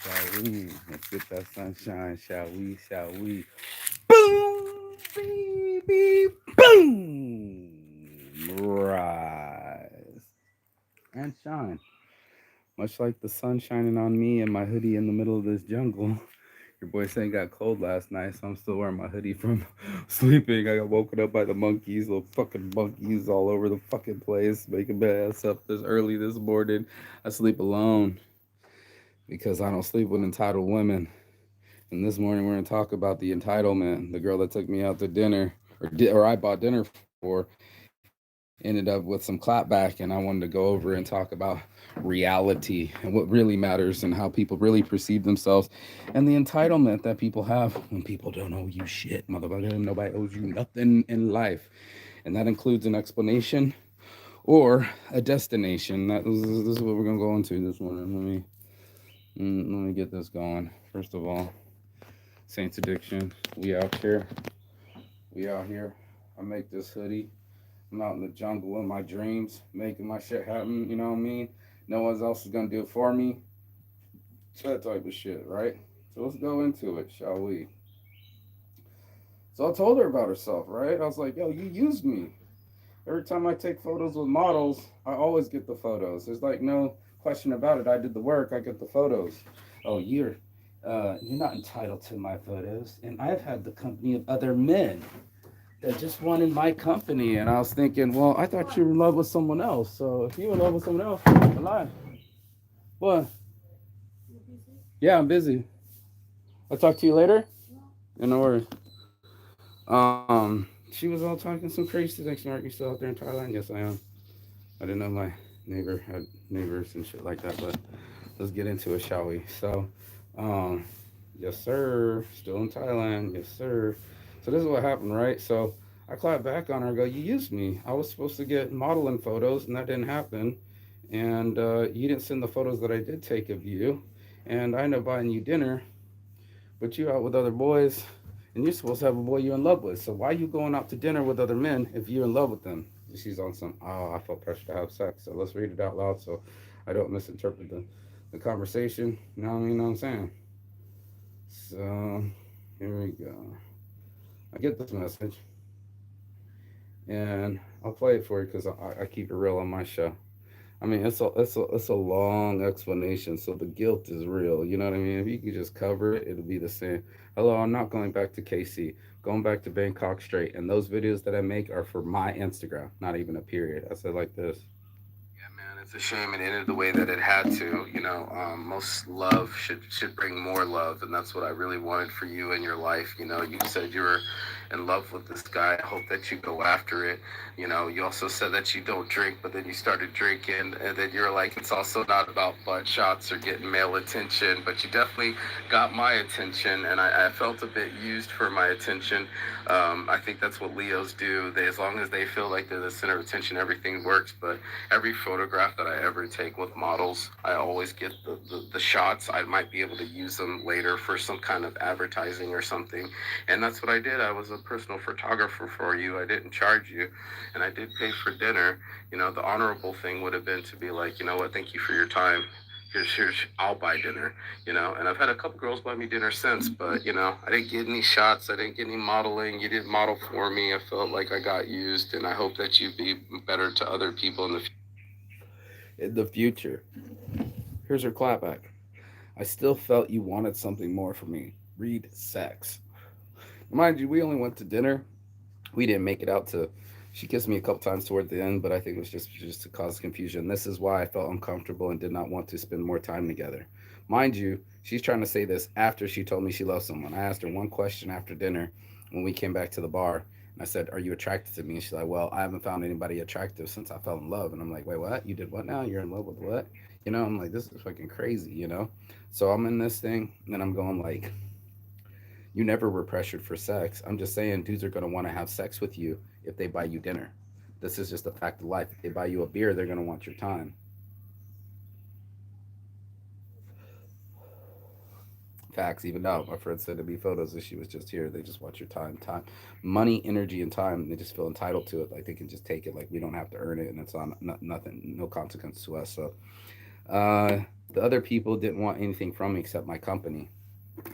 Shall we? Let's get that sunshine, shall we? Shall we? Boom, baby, boom. Rise and shine. Much like the sun shining on me and my hoodie in the middle of this jungle. Your boy saying got cold last night, so I'm still wearing my hoodie from sleeping. I got woken up by the monkeys, little fucking monkeys all over the fucking place, making my ass up this early this morning. I sleep alone because I don't sleep with entitled women. And this morning we're gonna talk about the entitlement. The girl that took me out to dinner, or I bought dinner for, ended up with some clapback, and I wanted to go over and talk about reality and what really matters and how people really perceive themselves, and the entitlement that people have when people don't owe you shit, motherfucker. Nobody owes you nothing in life, and that includes an explanation or a destination. This is what we're gonna go into this morning. Let me get this going. First of all, Saints Addiction. We out here. We out here. I make this hoodie. I'm out in the jungle in my dreams, making my shit happen. You know what I mean? No one else is gonna do it for me. That type of shit, right? So let's go into it, shall we? So I told her about herself, right? I was like, yo, you used me. Every time I take photos with models, I always get the photos. There's like no question about it. I did the work, I get the photos. Oh, you're not entitled to my photos. And I've had the company of other men that just wanted my company. And I was thinking, well, I thought you were in love with someone else. So if you were in love with someone else, I'm lying. What? Yeah, I'm busy. I'll talk to you later. Yeah, no worries. She was all talking some crazy things. Are you still out there in Thailand? Yes, I am. I didn't know my neighbor had neighbors and shit like that, but let's get into it, shall we? So, um, yes, sir. Still in Thailand. Yes, sir. So this is what happened, right? So I clapped back on her. And go, you used me. I was supposed to get modeling photos, and that didn't happen. And you didn't send the photos that I did take of you. And I ended up buying you dinner, but you out with other boys, and you're supposed to have a boy you're in love with. So why are you going out to dinner with other men if you're in love with them? She's on some, oh, I felt pressure to have sex. So let's read it out loud so I don't misinterpret the conversation. You know what I mean? Know what I'm saying? So here we go. I get this message, and I'll play it for you because I keep it real on my show. I mean, it's a long explanation, so the guilt is real. You know what I mean? If you could just cover it, it'll be the same. Hello, I'm not going back to KC. Going back to Bangkok straight. And those videos that I make are for my Instagram, not even a period. I said like this. Yeah, man, it's a shame it ended the way that it had to. Most love should bring more love, and that's what I really wanted for you in your life. You said you were in love with this guy. I hope that you go after it. You also said that you don't drink, but then you started drinking, and then you're like, it's also not about butt shots or getting male attention, but you definitely got my attention, and I felt a bit used for my attention. I think that's what Leos do. As long as they feel like they're the center of attention, everything works. But every photograph that I ever take with models, I always get the shots. I might be able to use them later for some kind of advertising or something. And that's what I did. I was a personal photographer for you. I didn't charge you, and I did pay for dinner. The honorable thing would have been to be like, you know what, thank you for your time. Here's, I'll buy dinner, and I've had a couple girls buy me dinner since, but, I didn't get any shots. I didn't get any modeling. You didn't model for me. I felt like I got used, and I hope that you be better to other people in the future. Here's her clapback. I still felt you wanted something more from me. Read sex. Mind you, we only went to dinner. We didn't make it out to. She kissed me a couple times toward the end, but I think it was just to cause confusion. This is why I felt uncomfortable and did not want to spend more time together. Mind you, she's trying to say this after she told me she loved someone. I asked her one question after dinner when we came back to the bar, and I said, "Are you attracted to me?" And she's like, "Well, I haven't found anybody attractive since I fell in love." And I'm like, "Wait, what? You did what now? You're in love with what?" I'm like, "This is fucking crazy." So I'm in this thing, and I'm going like, you never were pressured for sex. I'm just saying dudes are going to want to have sex with you if they buy you dinner. This is just a fact of life. If they buy you a beer, they're going to want your time. Facts, even now, my friend said to me photos if she was just here. They just want your time, money, energy, and time. They just feel entitled to it. Like they can just take it. Like we don't have to earn it, and it's on nothing, no consequence to us. So, The other people didn't want anything from me except my company.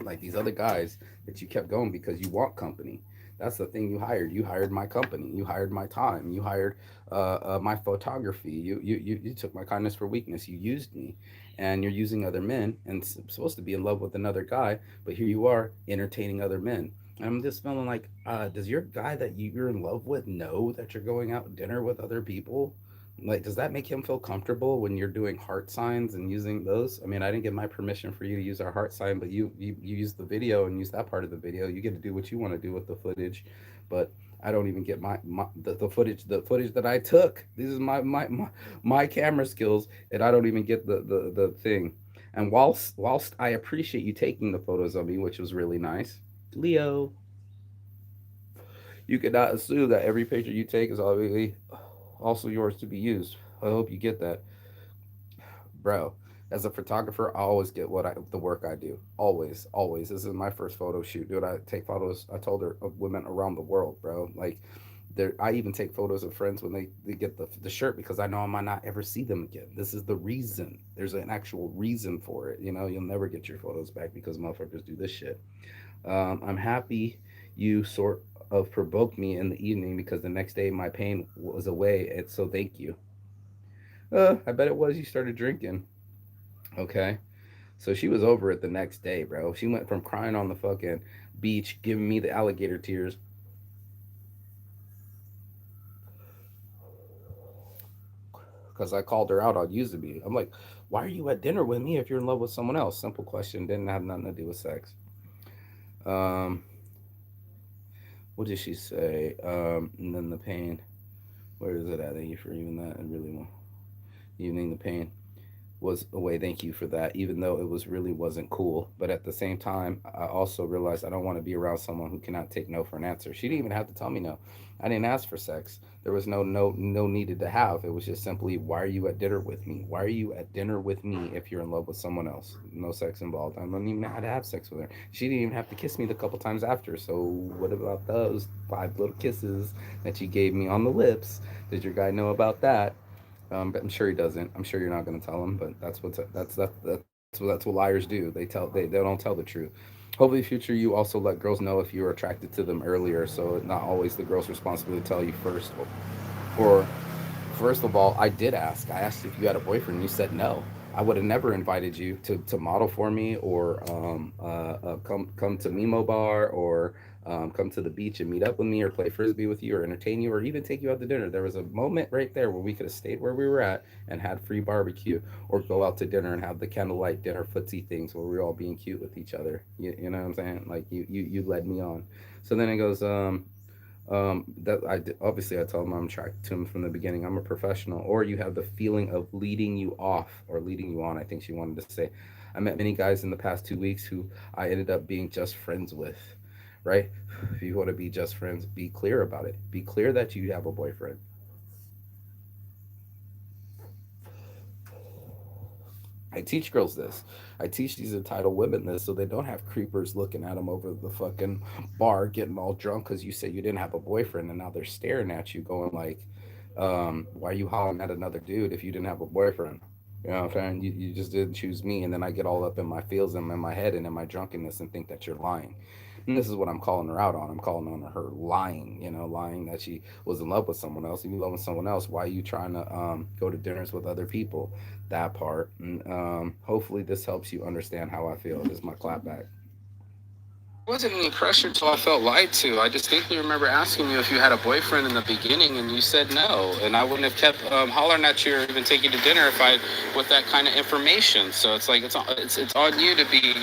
Like these other guys that you kept going because you want company. That's the thing you hired. You hired my company. You hired my time. You hired my photography. You took my kindness for weakness. You used me, and you're using other men and supposed to be in love with another guy, but here you are entertaining other men. And I'm just feeling like, does your guy that you're in love with know that you're going out to dinner with other people? Like, does that make him feel comfortable when you're doing heart signs and using those? I mean, I didn't get my permission for you to use our heart sign, but you use the video and use that part of the video. You get to do what you want to do with the footage, but I don't even get the footage, that I took. This is my camera skills, and I don't even get the thing. And whilst I appreciate you taking the photos of me, which was really nice, Leo, you cannot assume that every picture you take is obviously also yours to be used. I hope you get that, bro. As a photographer, I always get the work I do. Always, always. This is my first photo shoot, dude. I take photos. I told her of women around the world, bro. Like, there. I even take photos of friends when they get the shirt because I know I might not ever see them again. This is the reason. There's an actual reason for it. You know, you'll never get your photos back because motherfuckers do this shit. I'm happy you sort of provoked me in the evening because the next day my pain was away. And so thank you. I bet it was you started drinking. Okay. So she was over it the next day, bro. She went from crying on the fucking beach, giving me the alligator tears because I called her out on using me. I'm like, why are you at dinner with me if you're in love with someone else? Simple question. Didn't have nothing to do with sex. Um, what did she say? And then the pain. Where is it at? Thank you for even that. I really want evening the pain was away. Thank you for that. Even though it was really wasn't cool, but at the same time, I also realized I don't want to be around someone who cannot take no for an answer. She didn't even have to tell me no. I didn't ask for sex. There was no needed to have. It was just simply, why are you at dinner with me? Why are you at dinner with me if you're in love with someone else? No sex involved. I don't even know how to have sex with her. She didn't even have to kiss me the couple times after. So what about those 5 little kisses that you gave me on the lips? Did your guy know about that? But I'm sure he doesn't. I'm sure you're not going to tell him, but that's what liars do. They don't tell the truth. Hopefully, in the future you also let girls know if you're attracted to them earlier, so it's not always the girl's responsibility to tell you first. Or first of all, I did ask. I asked if you had a boyfriend. You said no. I would have never invited you to model for me or come to Mimo Bar or come to the beach and meet up with me or play frisbee with you or entertain you or even take you out to dinner. There was a moment right there where we could have stayed where we were at and had free barbecue or go out to dinner and have the candlelight dinner footsie things where we were all being cute with each other. You know what I'm saying? Like you led me on. So then it goes, that obviously I told him I'm attracted to him from the beginning. I'm a professional, or you have the feeling of leading you off or leading you on. I think she wanted to say. I met many guys in the past 2 weeks who I ended up being just friends with. Right? If you want to be just friends, be clear about it. Be clear that you have a boyfriend. I teach girls this. I teach these entitled women this so they don't have creepers looking at them over the fucking bar getting all drunk because you said you didn't have a boyfriend and now they're staring at you going like, why are you hollering at another dude if you didn't have a boyfriend? You know what I'm saying? You just didn't choose me, and then I get all up in my feels and in my head and in my drunkenness and think that you're lying. And this is what I'm calling her out on. I'm calling on her lying, lying that she was in love with someone else. If you love with someone else, why are you trying to go to dinners with other people? That part. And hopefully this helps you understand how I feel. This is my clapback. There wasn't any pressure till I felt lied to. I distinctly remember asking you if you had a boyfriend in the beginning, and you said no. And I wouldn't have kept hollering at you or even taking you to dinner if I with that kind of information. So it's like it's on you to be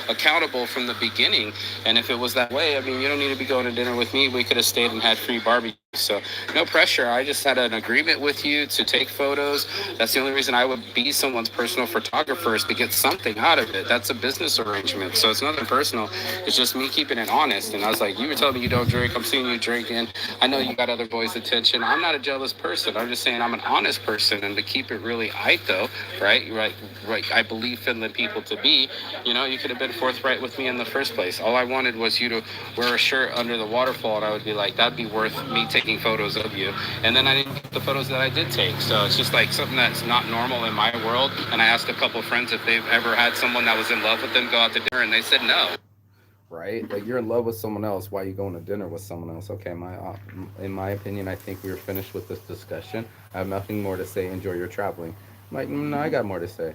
accountable from the beginning. And if it was that way, I mean, you don't need to be going to dinner with me. We could have stayed and had free barbecue. So no pressure. I just had an agreement with you to take photos. That's the only reason I would be someone's personal photographer is to get something out of it. That's a business arrangement. So it's nothing personal. It's just me keeping it honest. And I was like, you were telling me you don't drink. I'm seeing you drinking. I know you got other boys' attention. I'm not a jealous person. I'm just saying I'm an honest person. And to keep it really though, right. I believe Finland people to be. You could have been forthright with me in the first place. All I wanted was you to wear a shirt under the waterfall, and I would be like, that'd be worth me taking taking photos of you. And then I didn't get the photos that I did take. So it's just like something that's not normal in my world. And I asked a couple of friends if they've ever had someone that was in love with them go out to dinner, and they said no. Right? Like you're in love with someone else. Why are you going to dinner with someone else? Okay, in my opinion, I think we're finished with this discussion. I have nothing more to say. Enjoy your traveling. I'm like, no, I got more to say.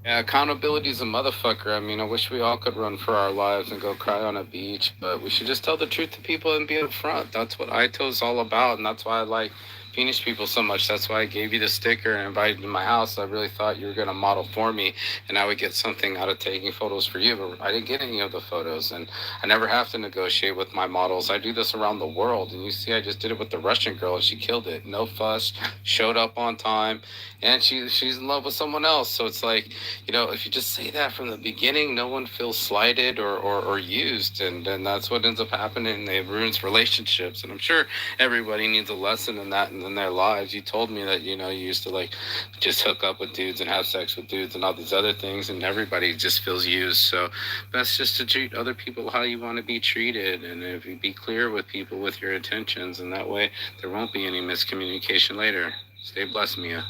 Yeah, accountability is a motherfucker. I mean, I wish we all could run for our lives and go cry on a beach, but we should just tell the truth to people and be upfront. That's what ITO is all about, and that's why I like Phoenix people so much. That's why I gave you the sticker and invited you to my house. I really thought you were going to model for me, and I would get something out of taking photos for you, but I didn't get any of the photos, and I never have to negotiate with my models. I do this around the world, and you see, I just did it with the Russian girl, and she killed it. No fuss, showed up on time, and she's in love with someone else. So it's like, if you just say that from the beginning, no one feels slighted or used. And then that's what ends up happening. It ruins relationships. And I'm sure everybody needs a lesson in that in their lives. You told me that, you used to like just hook up with dudes and have sex with dudes and all these other things. And everybody just feels used. So best just to treat other people how you want to be treated. And if you be clear with people with your intentions, and that way there won't be any miscommunication later. Stay blessed, Mia.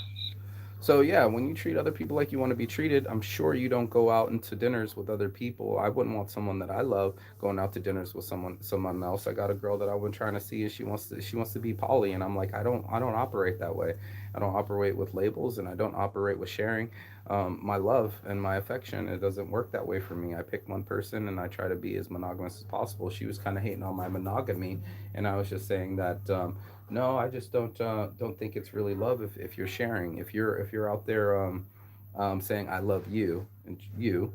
So yeah, when you treat other people like you want to be treated, I'm sure you don't go out into dinners with other people. I wouldn't want someone that I love going out to dinners with someone else. I got a girl that I've been trying to see, and she wants to be poly, and I'm like, I don't operate that way. I don't operate with labels, and I don't operate with sharing my love and my affection. It doesn't work that way for me. I pick one person and I try to be as monogamous as possible. She was kind of hating on my monogamy, and I was just saying that no, I just don't think it's really love if you're sharing. If you're out there saying I love you, and you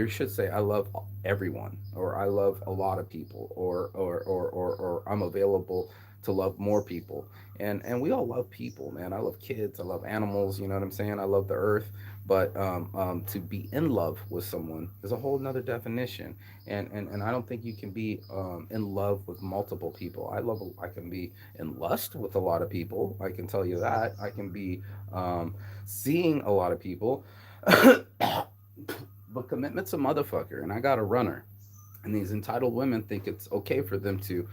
should say I love everyone, or I love a lot of people, or I'm available to love more people. And we all love people, man. I love kids, I love animals, you know what I'm saying? I love the earth. But to be in love with someone is a whole nother definition. And I don't think you can be in love with multiple people. I can be in lust with a lot of people. I can tell you that. I can be seeing a lot of people. But commitment's a motherfucker, and I got a runner. And these entitled women think it's okay for them to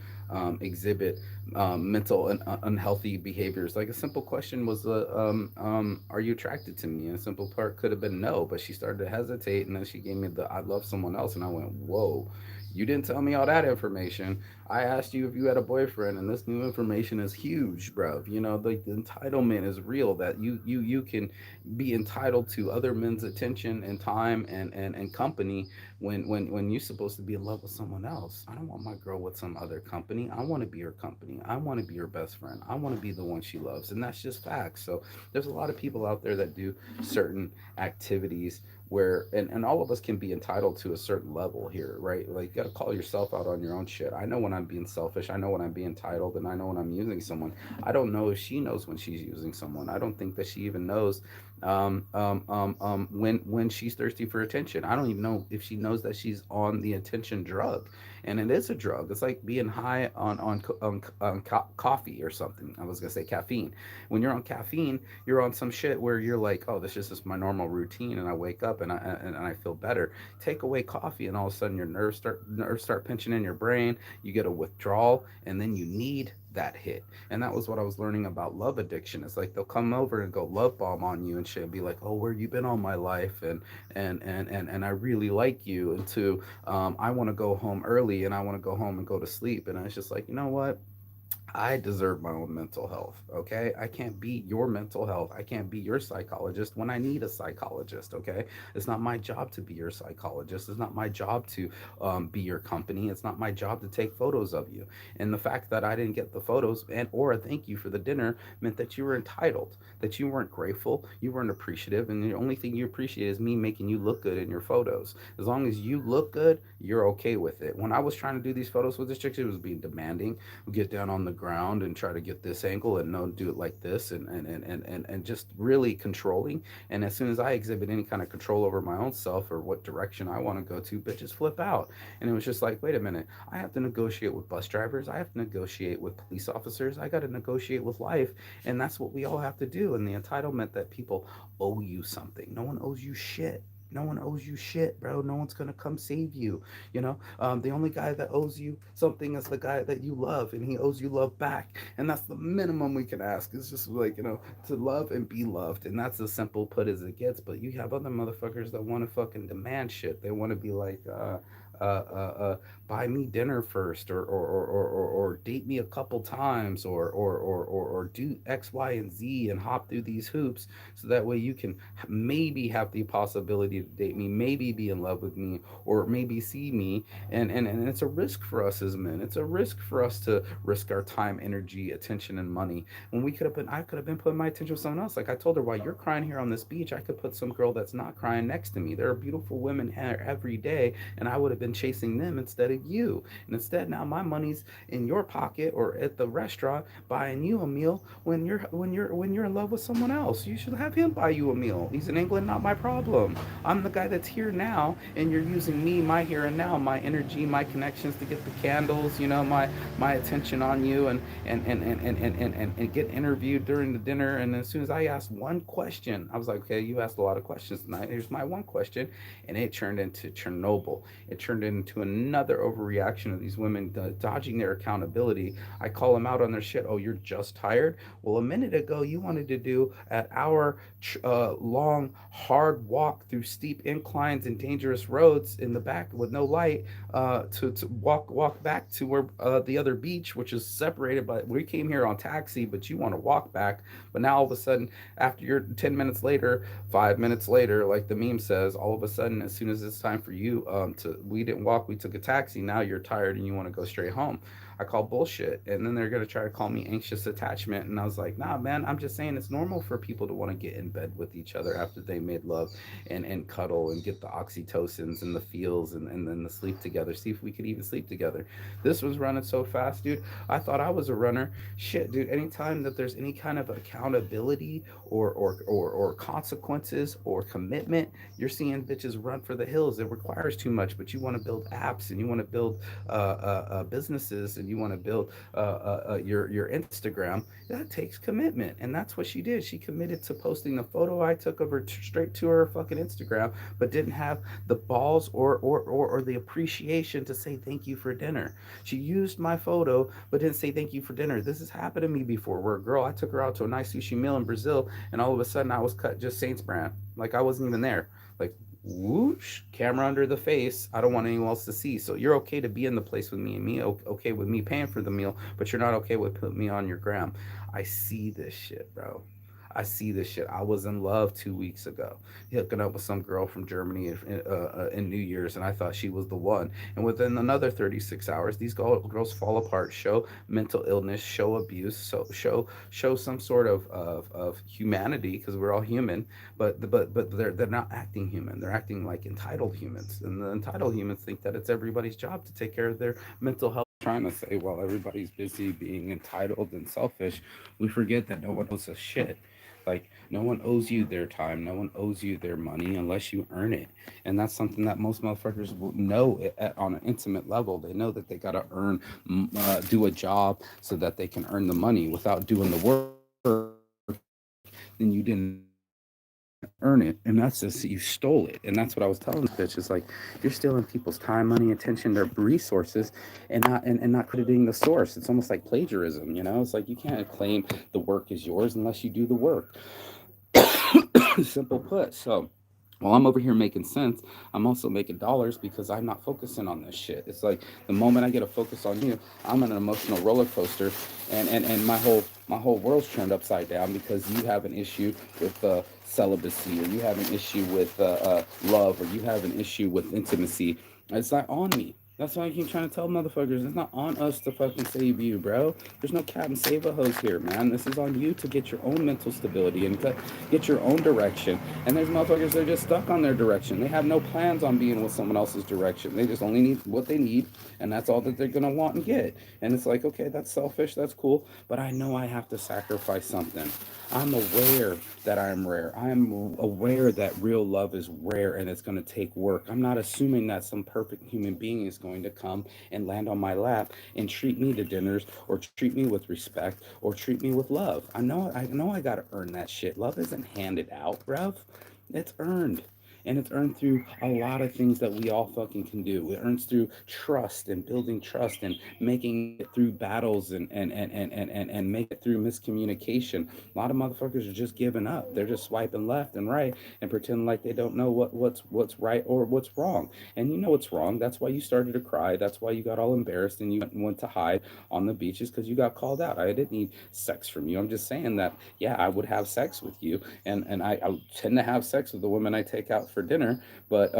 exhibit mental and unhealthy behaviors. Like a simple question was, "Are you attracted to me?" And a simple part could have been no, but she started to hesitate, and then she gave me the "I love someone else," and I went, "Whoa." You didn't tell me all that information. I asked you if you had a boyfriend, and this new information is huge, bro. The entitlement is real. That you can be entitled to other men's attention and time and company when you're supposed to be in love with someone else. I don't want my girl with some other company. I want to be her company. I want to be her best friend. I want to be the one she loves, and that's just facts. So there's a lot of people out there that do certain activities where and all of us can be entitled to a certain level here, right? Like you got to call yourself out on your own shit. I know when I'm being selfish, I know when I'm being entitled, and I know when I'm using someone. I don't know if she knows when she's using someone. I don't think that she even knows when she's thirsty for attention. I don't even know if she knows that she's on the attention drug, and it is a drug. It's like being high on coffee or something. I was gonna say caffeine. When you're on caffeine, you're on some shit where you're like, oh, this is just my normal routine, and I wake up and I feel better. Take away coffee, and all of a sudden your nerves start pinching in your brain. You get a withdrawal, and then you need that hit. And that was what I was learning about love addiction. It's like they'll come over and go love bomb on you and shit, and be like, oh, where you been all my life, and I really like you, and to I want to go home early, and I want to go home and go to sleep. And I was just like, you know what, I deserve my own mental health, okay? I can't be your mental health. I can't be your psychologist when I need a psychologist, okay? It's not my job to be your psychologist. It's not my job to be your company. It's not my job to take photos of you. And the fact that I didn't get the photos and or a thank you for the dinner meant that you were entitled, that you weren't grateful, you weren't appreciative, and the only thing you appreciate is me making you look good in your photos. As long as you look good, you're okay with it. When I was trying to do these photos with this chick, she was being demanding. Get down on the ground and try to get this angle, and no, do it like this, and just really controlling. And as soon as I exhibit any kind of control over my own self or what direction I want to go to, bitches flip out. And it was just like, wait a minute, I have to negotiate with bus drivers, I have to negotiate with police officers, I got to negotiate with life. And that's what we all have to do. And the entitlement that people owe you something. No one owes you shit. No one owes you shit, bro. No one's gonna come save you. The only guy that owes you something is the guy that you love, and he owes you love back. And that's the minimum we can ask. It's just like, to love and be loved. And that's as simple put as it gets. But you have other motherfuckers that want to fucking demand shit. They want to be like, uh, uh, uh, buy me dinner first, or date me a couple times, or do X, Y, and Z and hop through these hoops so that way you can maybe have the possibility to date me, maybe be in love with me, or maybe see me. And it's a risk for us as men. It's a risk for us to risk our time, energy, attention, and money when I could have been putting my attention with someone else. Like I told her, while you're crying here on this beach, I could put some girl that's not crying next to me. There are beautiful women here every day, and I would have been chasing them instead of you. And instead, now my money's in your pocket or at the restaurant buying you a meal when you're in love with someone else. You should have him buy you a meal. He's in England, not my problem. I'm the guy that's here now, and you're using me, my here and now, my energy, my connections to get the candles, my attention on you, and get interviewed during the dinner. And as soon as I asked one question, I was like, okay, you asked a lot of questions tonight. Here's my one question, and it turned into Chernobyl. It turned into another overreaction of these women dodging their accountability. I call them out on their shit. Oh, you're just tired. Well, a minute ago, you wanted to do an hour long, hard walk through steep inclines and dangerous roads in the back with no light to walk back to where the other beach, which is separated by. We came here on taxi, but you want to walk back. But now all of a sudden, after you're 10 minutes later, 5 minutes later, like the meme says, all of a sudden, as soon as it's time for you we didn't walk, we took a taxi. Now you're tired and you want to go straight home. I call bullshit. And then they're going to try to call me anxious attachment. And I was like, nah, man, I'm just saying it's normal for people to want to get in bed with each other after they made love and cuddle and get the oxytocins and the feels and then the sleep together. See if we could even sleep together. This was running so fast, dude. I thought I was a runner. Shit, dude, anytime that there's any kind of accountability or consequences or commitment, you're seeing bitches run for the hills. It requires too much, but you want to build apps and you want to build businesses and you want to build your Instagram. That takes commitment, and that's what she did. She committed to posting the photo I took of her straight to her fucking Instagram, but didn't have the balls or the appreciation to say thank you for dinner. She used my photo, but didn't say thank you for dinner. This has happened to me before, where a girl, I took her out to a nice sushi meal in Brazil, and all of a sudden I was cut just Saints brand, like I wasn't even there. Like, whoosh, camera under the face. I don't want anyone else to see. So you're okay to be in the place with me, and me okay with me paying for the meal, but you're not okay with putting me on your gram. I see this shit, bro. I see this shit. I was in love 2 weeks ago, hooking up with some girl from Germany in New Year's, and I thought she was the one. And within another 36 hours, these girls fall apart, show mental illness, show abuse, show some sort of humanity, because we're all human, but they're not acting human. They're acting like entitled humans, and the entitled humans think that it's everybody's job to take care of their mental health. Trying to say, while everybody's busy being entitled and selfish, we forget that no one owes us shit. Like, no one owes you their time, no one owes you their money unless you earn it. And that's something that most motherfuckers will know on an intimate level. They know that they got to do a job so that they can earn the money. Without doing the work, then you didn't earn it. And that's just, you stole it. And that's what I was telling this bitch, is like, you're stealing people's time, money, attention, their resources, and not crediting the source. It's almost like plagiarism, It's like you can't claim the work is yours unless you do the work. Simple put. So while I'm over here making sense, I'm also making dollars because I'm not focusing on this shit. It's like the moment I get to focus on you, I'm in an emotional roller coaster, and my whole world's turned upside down because you have an issue with celibacy, or you have an issue with love, or you have an issue with intimacy. It's not on me. That's why I keep trying to tell motherfuckers, it's not on us to fucking save you, bro. There's no Captain Save a Hose here, man. This is on you to get your own mental stability and get your own direction. And there's motherfuckers that are just stuck on their direction. They have no plans on being with someone else's direction. They just only need what they need, and that's all that they're gonna want and get. And it's like, okay, that's selfish, that's cool, but I know I have to sacrifice something. I'm aware that I'm rare. I'm aware that real love is rare and it's gonna take work. I'm not assuming that some perfect human being is going to come and land on my lap and treat me to dinners, or treat me with respect, or treat me with love. I know I gotta earn that shit. Love isn't handed out, bruv. It's earned. And it's earned through a lot of things that we all fucking can do. It earns through trust and building trust and making it through battles and make it through miscommunication. A lot of motherfuckers are just giving up. They're just swiping left and right and pretending like they don't know what's right or what's wrong. And you know what's wrong. That's why you started to cry. That's why you got all embarrassed and you went to hide on the beaches, because you got called out. I didn't need sex from you. I'm just saying that, yeah, I would have sex with you, and I tend to have sex with the women I take out for dinner, but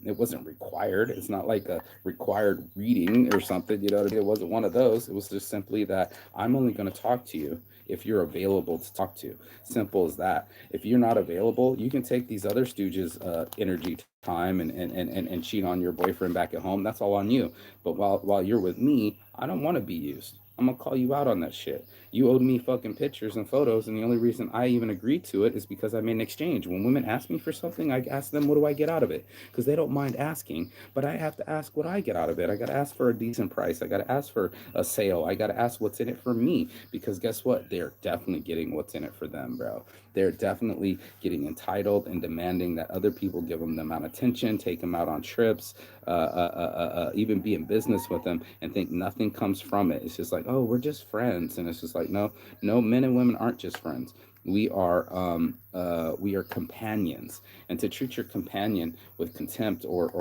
it wasn't required. It's not like a required reading or something. You know what I mean? It wasn't one of those. It was just simply that I'm only going to talk to you if you're available to talk to. Simple as that. If you're not available, you can take these other stooges' energy, time, and cheat on your boyfriend back at home. That's all on you. But while you're with me, I don't want to be used. I'm gonna call you out on that shit. You owed me fucking pictures and photos, and the only reason I even agreed to it is because I made an exchange. When women ask me for something, I ask them, what do I get out of it? Because they don't mind asking, but I have to ask what I get out of it. I gotta ask for a decent price. I gotta ask for a sale. I gotta ask what's in it for me. Because guess what? They're definitely getting what's in it for them, bro. They're definitely getting entitled and demanding that other people give them the amount of attention, take them out on trips, even be in business with them, and think nothing comes from it. It's just like, oh, we're just friends, and it's just like, no, no, men and women aren't just friends. We are companions, and to treat your companion with contempt or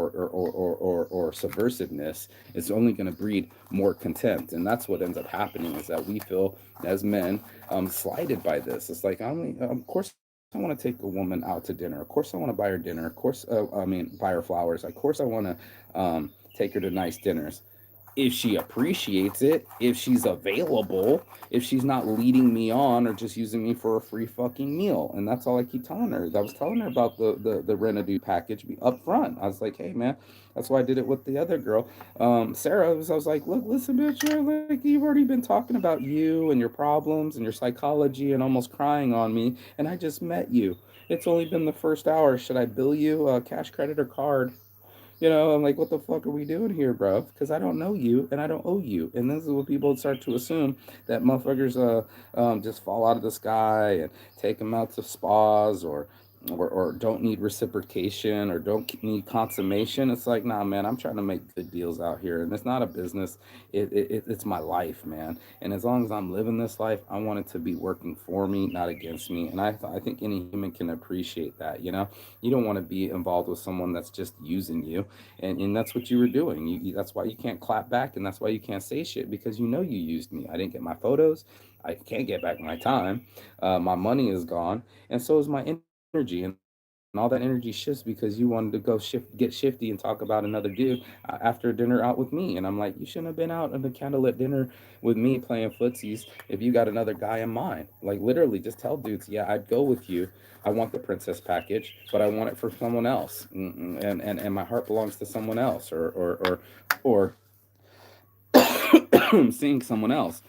subversiveness is only going to breed more contempt, and that's what ends up happening, is that we feel as men slighted by this. It's like, I only, of course, I want to take a woman out to dinner. Of course, I want to buy her dinner. Of course, I mean, buy her flowers. Of course, I want to take her to nice dinners. If she appreciates it, if she's available, if she's not leading me on or just using me for a free fucking meal. And that's all I keep telling her. I was telling her about the Renadu package up front. I was like, hey, man, that's why I did it with the other girl. Sarah, I was like, look, listen, bitch, like, you've already been talking about you and your problems and your psychology and almost crying on me. And I just met you. It's only been the first hour. Should I bill you cash, credit, or card? I'm like, what the fuck are we doing here, bro? Because I don't know you and I don't owe you. And this is what people start to assume, that motherfuckers just fall out of the sky and take them out to spas, or don't need reciprocation or don't need consummation. It's like, nah, man, I'm trying to make good deals out here. And it's not a business. It's my life, man. And as long as I'm living this life, I want it to be working for me, not against me. And I think any human can appreciate that, You don't want to be involved with someone that's just using you, and that's what you were doing. That's why you can't clap back, and that's why you can't say shit, because you used me. I didn't get my photos. I can't get back my time. My money is gone, and so is my energy, and all that energy shifts because you wanted to get shifty and talk about another dude after dinner out with me. And I'm like, you shouldn't have been out on the candlelit dinner with me playing footsies if you got another guy in mind. Like, literally, just tell dudes, yeah, I'd go with you. I want the princess package, but I want it for someone else, and my heart belongs to someone else, or seeing someone else.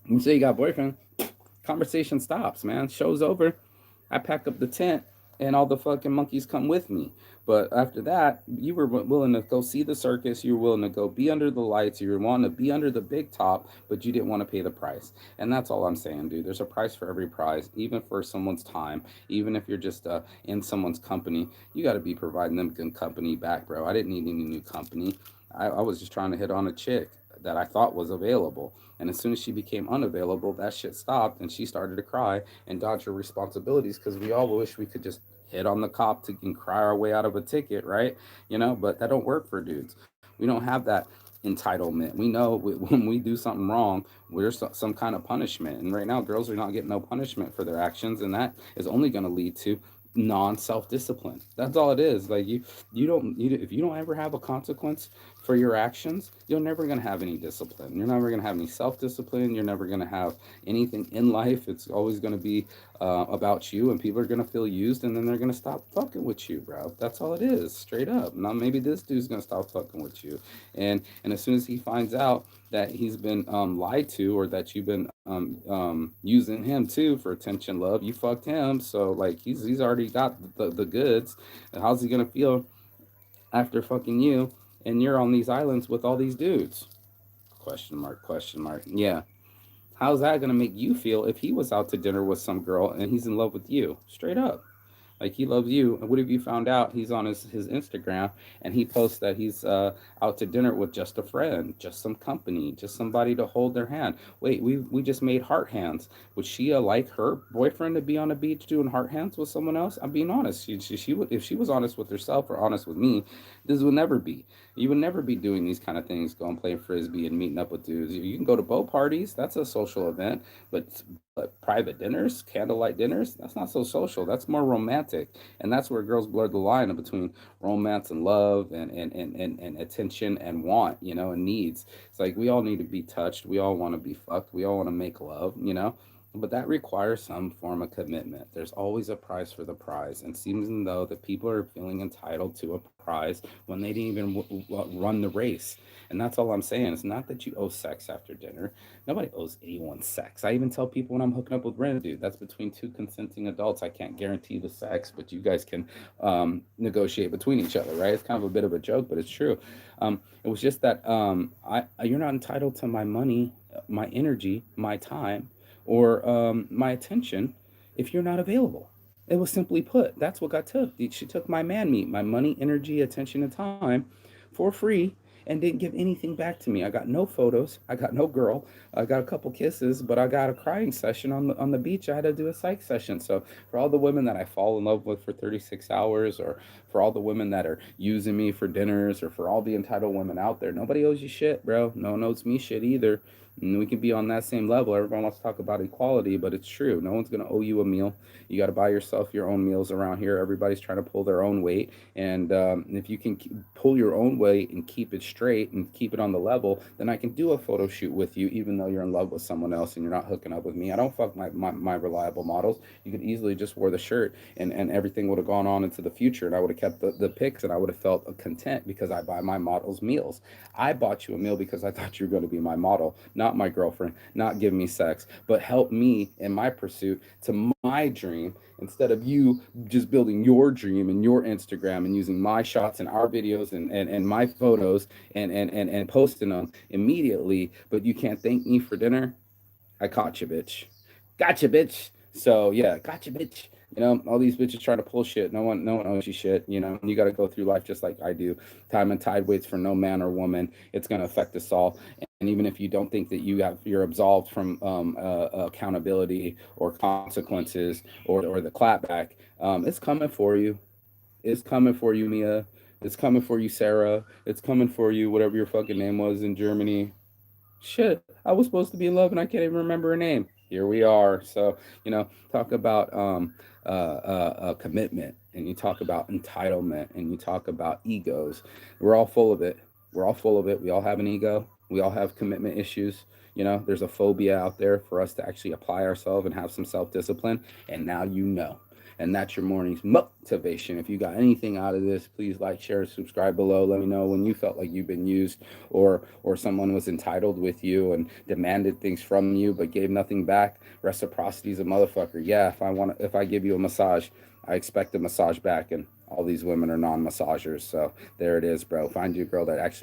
You say you got a boyfriend, conversation stops, man. Show's over. I pack up the tent, and all the fucking monkeys come with me. But after that, you were willing to go see the circus. You were willing to go be under the lights. You were wanting to be under the big top, but you didn't want to pay the price. And that's all I'm saying, dude. There's a price for every prize, even for someone's time. Even if you're just in someone's company, you got to be providing them good company back, bro. I didn't need any new company. I was just trying to hit on a chick that I thought was available. And as soon as she became unavailable, that shit stopped, and she started to cry and dodge her responsibilities, because we all wish we could just hit on the cop and cry our way out of a ticket, right? But that don't work for dudes. We don't have that entitlement. We know when we do something wrong, there's some kind of punishment. And right now, girls are not getting no punishment for their actions, and that is only going to lead to non self discipline. That's all it is. Like, if you don't ever have a consequence for your actions, you're never going to have any discipline. You're never going to have any self discipline. You're never going to have anything in life. It's always going to be about you, and people are going to feel used, and then they're going to stop fucking with you, bro. That's all it is, straight up. Now, maybe this dude's going to stop fucking with you. And as soon as he finds out that he's been lied to, or that you've been using him too for attention, love, you fucked him. So, like, he's already got the goods. And how's he gonna feel after fucking you, and you're on these islands with all these dudes? Question mark, question mark. Yeah. How's that gonna make you feel if he was out to dinner with some girl and he's in love with you? Straight up. Like he loves you. And what if you found out he's on his Instagram and he posts that he's out to dinner with just a friend, just some company, just somebody to hold their hand? Wait, we just made heart hands. Would she like her boyfriend to be on the beach doing heart hands with someone else? I'm being honest. She would, if she was honest with herself or honest with me, this would never be. You would never be doing these kind of things, going playing frisbee and meeting up with dudes. You can go to boat parties. That's a social event, but private dinners, candlelight dinners, that's not so social. That's more romantic, and that's where girls blur the line between romance and love and attention and want, and needs. It's like we all need to be touched. We all want to be fucked. We all want to make love. But that requires some form of commitment. There's always a price for the prize, and seems as though that people are feeling entitled to a prize when they didn't even run the race. And that's all I'm saying. It's not that you owe sex after dinner. Nobody owes anyone sex. I even tell people when I'm hooking up with random dude, that's between two consenting adults. I can't guarantee the sex, but you guys can negotiate between each other, right? It's kind of a bit of a joke, but it's true. It was just that you're not entitled to my money, my energy, my time, or my attention if you're not available. It was simply put. That's what got took. She took my man meat, my money, energy, attention, and time for free, and didn't give anything back to me. I got no photos. I got no girl. I got a couple kisses, but I got a crying session on the beach. I had to do a psych session. So for all the women that I fall in love with for 36 hours, or for all the women that are using me for dinners, or for all the entitled women out there, nobody owes you shit, bro. No one owes me shit either. And we can be on that same level. Everyone wants to talk about equality, but it's true. No one's going to owe you a meal. You got to buy yourself your own meals around here. Everybody's trying to pull their own weight. And if you can pull your own weight and keep it straight and keep it on the level, then I can do a photo shoot with you, even though you're in love with someone else and you're not hooking up with me. I don't fuck my reliable models. You could easily just wear the shirt, and everything would have gone on into the future. And I would have kept the pics, and I would have felt content because I buy my models meals. I bought you a meal because I thought you were going to be my model, not my girlfriend, not give me sex, but help me in my pursuit to my dream, instead of you just building your dream and your Instagram and using my shots and our videos and my photos and posting them immediately. But you can't thank me for dinner. I caught you, bitch. Gotcha, bitch. So yeah, gotcha, bitch. All these bitches trying to pull shit. No one owes you shit. You got to go through life just like I do. Time and tide waits for no man or woman. It's going to affect us all. And even if you don't think that you're absolved from accountability or consequences or the clapback, it's coming for you. It's coming for you, Mia. It's coming for you, Sarah. It's coming for you, whatever your fucking name was in Germany. Shit, I was supposed to be in love and I can't even remember her name. Here we are. So, talk about commitment, and you talk about entitlement, and you talk about egos. We're all full of it. We're all full of it. We all have an ego. We all have commitment issues. There's a phobia out there for us to actually apply ourselves and have some self discipline. And now you know. And that's your morning's motivation. If you got anything out of this, please like, share, subscribe below. Let me know when you felt like you've been used, or someone was entitled with you and demanded things from you but gave nothing back. Reciprocity is a motherfucker. Yeah, if I give you a massage, I expect a massage back, and all these women are non-massagers. So there it is, bro. Find you a girl that actually